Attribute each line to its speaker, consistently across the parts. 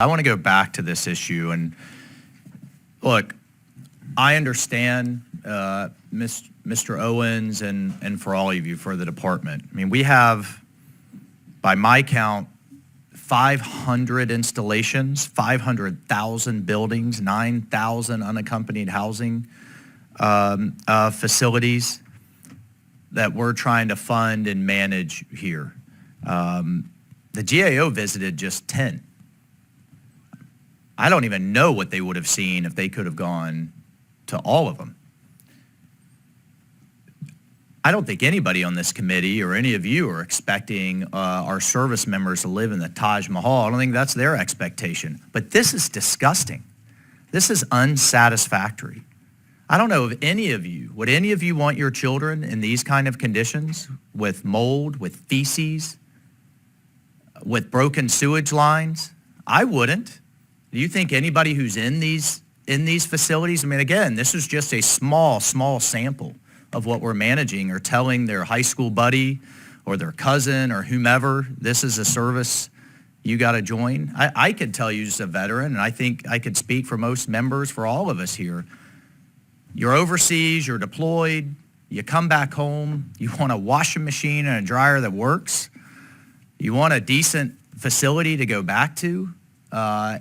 Speaker 1: I want to go back to this issue and look, I understand Mr. Owens and for all of you for the department. I mean, we have, by my count, 500 installations, 500,000 buildings, 9,000 unaccompanied housing facilities that we're trying to fund and manage here. The GAO visited just 10. I don't even know what they would have seen if they could have gone to all of them. I don't think anybody on this committee or any of you are expecting our service members to live in the Taj Mahal. I don't think that's their expectation. But this is disgusting. This is unsatisfactory. I don't know if any of you, would any of you want your children in these kind of conditions with mold, with feces, with broken sewage lines? I wouldn't. Do you think anybody who's in these facilities, I mean, again, this is just a small sample of what we're managing or telling their high school buddy or their cousin or whomever, this is a service you got to join. I could tell you as a veteran, and I think I could speak for most members, for all of us here, you're overseas, you're deployed, you come back home, you want a washing machine and a dryer that works, you want a decent facility to go back to, I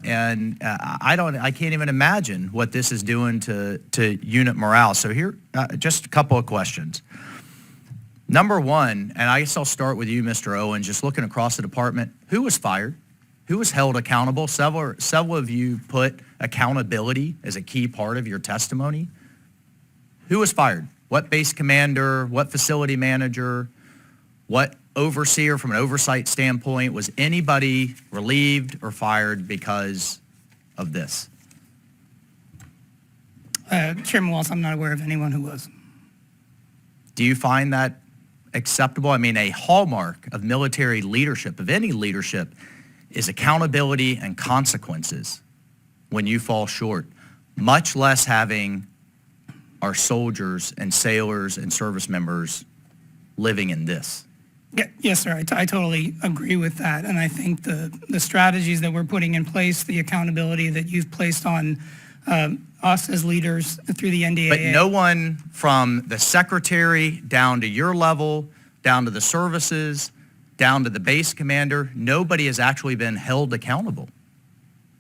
Speaker 1: can't even imagine what this is doing to unit morale. So here, just a couple of questions. Number one, and I guess I'll start with you, Mr. Owens, just looking across the department, who was fired? Who was held accountable? Several of you put accountability as a key part of your testimony. Who was fired? What base commander, what facility manager, what overseer from an oversight standpoint? Was anybody relieved or fired because of this?
Speaker 2: Chairman Waltz, I'm not aware of anyone who was.
Speaker 1: Do you find that acceptable? I mean, a hallmark of military leadership, of any leadership, is accountability and consequences when you fall short, much less having our soldiers and sailors and service members living in this.
Speaker 2: Yeah, yes, sir. I totally agree with that. And I think the strategies that we're putting in place, the accountability that you've placed on us as leaders through the NDAA.
Speaker 1: But no one from the secretary down to your level, down to the services, down to the base commander, nobody has actually been held accountable,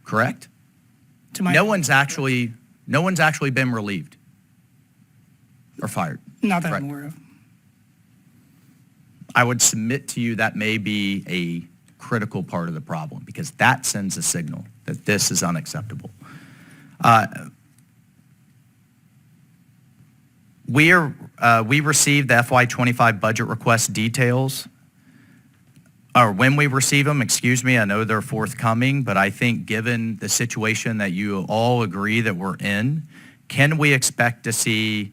Speaker 1: correct? No one's actually been relieved or fired.
Speaker 2: Not that I'm aware of.
Speaker 1: I would submit to you that may be a critical part of the problem because that sends a signal that this is unacceptable. We received the FY25 budget request details, or when we receive them, excuse me, I know they're forthcoming, but I think given the situation that you all agree that we're in, can we expect to see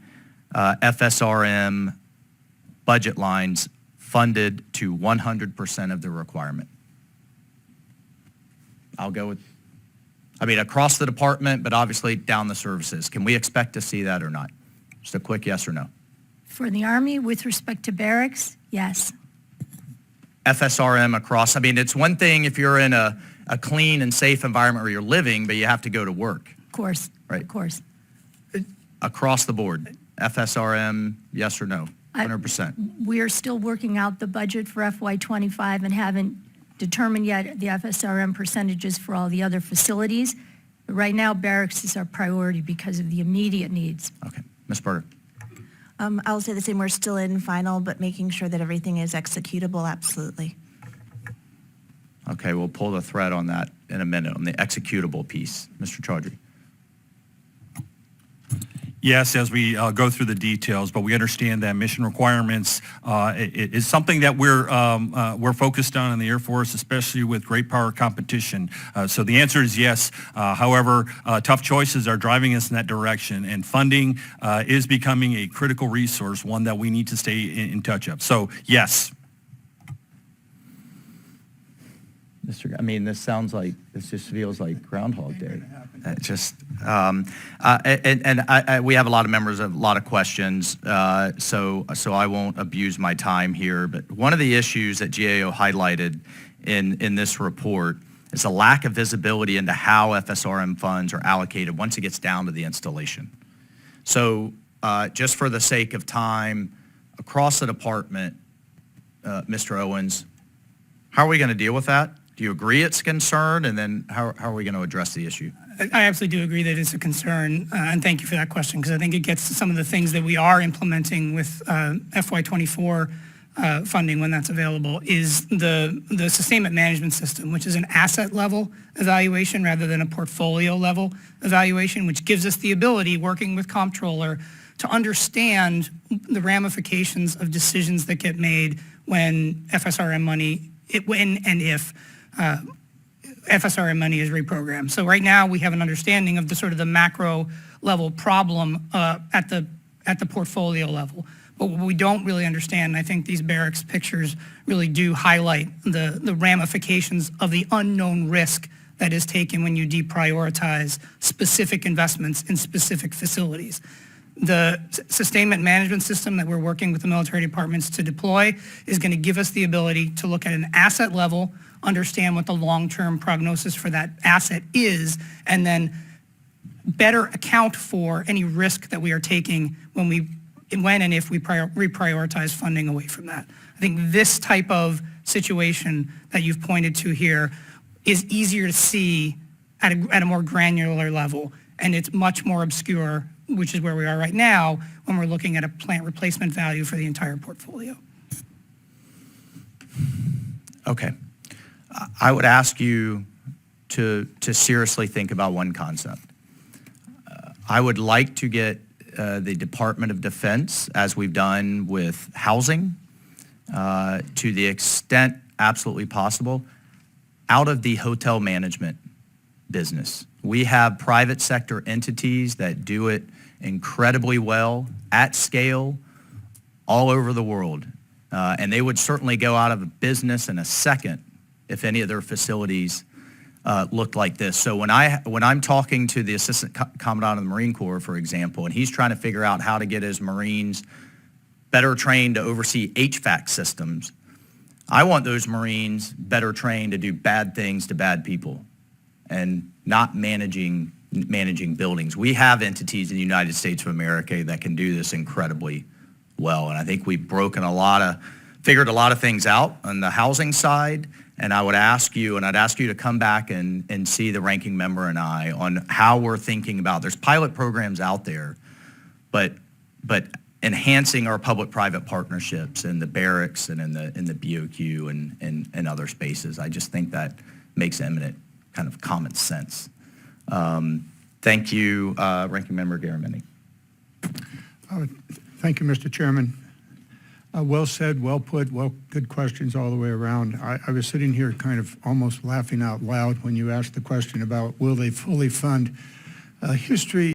Speaker 1: FSRM budget lines funded to 100% of the requirement? I'll go with, across the department, but obviously down the services. Can we expect to see that or not? Just a quick yes or no.
Speaker 3: For the Army, with respect to barracks, yes.
Speaker 1: FSRM across, it's one thing if you're in a clean and safe environment where you're living, but you have to go to work.
Speaker 3: Of course,
Speaker 1: right?
Speaker 3: Of course.
Speaker 1: Across the board, FSRM, yes or no? 100%.
Speaker 3: We're still working out the budget for FY25 and haven't determined yet the FSRM percentages for all the other facilities. But right now, barracks is our priority because of the immediate needs.
Speaker 1: Okay. Ms. Berger.
Speaker 4: I'll say the same. We're still in final, but making sure that everything is executable, absolutely.
Speaker 1: Okay, we'll pull the thread on that in a minute, on the executable piece. Mr. Chaudhry.
Speaker 5: Yes, as we go through the details, but we understand that mission requirements is something that we're focused on in the Air Force, especially with great power competition. So the answer is yes. However, tough choices are driving us in that direction, and funding is becoming a critical resource, one that we need to stay in touch of. So yes.
Speaker 1: This sounds like, this just feels like Groundhog Day. We have a lot of members, a lot of questions, so I won't abuse my time here. But one of the issues that GAO highlighted in this report is a lack of visibility into how FSRM funds are allocated once it gets down to the installation. So just for the sake of time, across the department, Mr. Owens, how are we going to deal with that? Do you agree it's a concern? And then how are we going to address the issue?
Speaker 2: I absolutely do agree that it's a concern, and thank you for that question, because I think it gets to some of the things that we are implementing with FY24 funding when that's available, is the Sustainment Management System, which is an asset level evaluation rather than a portfolio level evaluation, which gives us the ability, working with Comptroller, to understand the ramifications of decisions that get made when FSRM money, when and if FSRM money is reprogrammed. So right now we have an understanding of the sort of the macro level problem at the portfolio level. But what we don't really understand, and I think these barracks pictures really do highlight the ramifications of the unknown risk that is taken when you deprioritize specific investments in specific facilities. The Sustainment Management System that we're working with the military departments to deploy is going to give us the ability to look at an asset level, understand what the long-term prognosis for that asset is, and then better account for any risk that we are taking when and if we reprioritize funding away from that. I think this type of situation that you've pointed to here is easier to see at a more granular level, and it's much more obscure, which is where we are right now when we're looking at a plant replacement value for the entire portfolio.
Speaker 1: Okay. I would ask you to seriously think about one concept. I would like to get the Department of Defense, as we've done with housing, to the extent absolutely possible, out of the hotel management business. We have private sector entities that do it incredibly well, at scale, all over the world. And they would certainly go out of business in a second if any of their facilities looked like this. So when I'm talking to the Assistant Commandant of the Marine Corps, for example, and he's trying to figure out how to get his Marines better trained to oversee HVAC systems, I want those Marines better trained to do bad things to bad people and not managing buildings. We have entities in the United States of America that can do this incredibly well. And I think we've figured a lot of things out on the housing side. And I'd ask you to come back and see the ranking member and I on how we're thinking about, there's pilot programs out there, but enhancing our public-private partnerships in the barracks and in the BOQ and other spaces. I just think that makes eminent kind of common sense. Thank you, Ranking Member Garamendi.
Speaker 6: Thank you, Mr. Chairman. Well said, well put, good questions all the way around. I was sitting here kind of almost laughing out loud when you asked the question about will they fully fund history.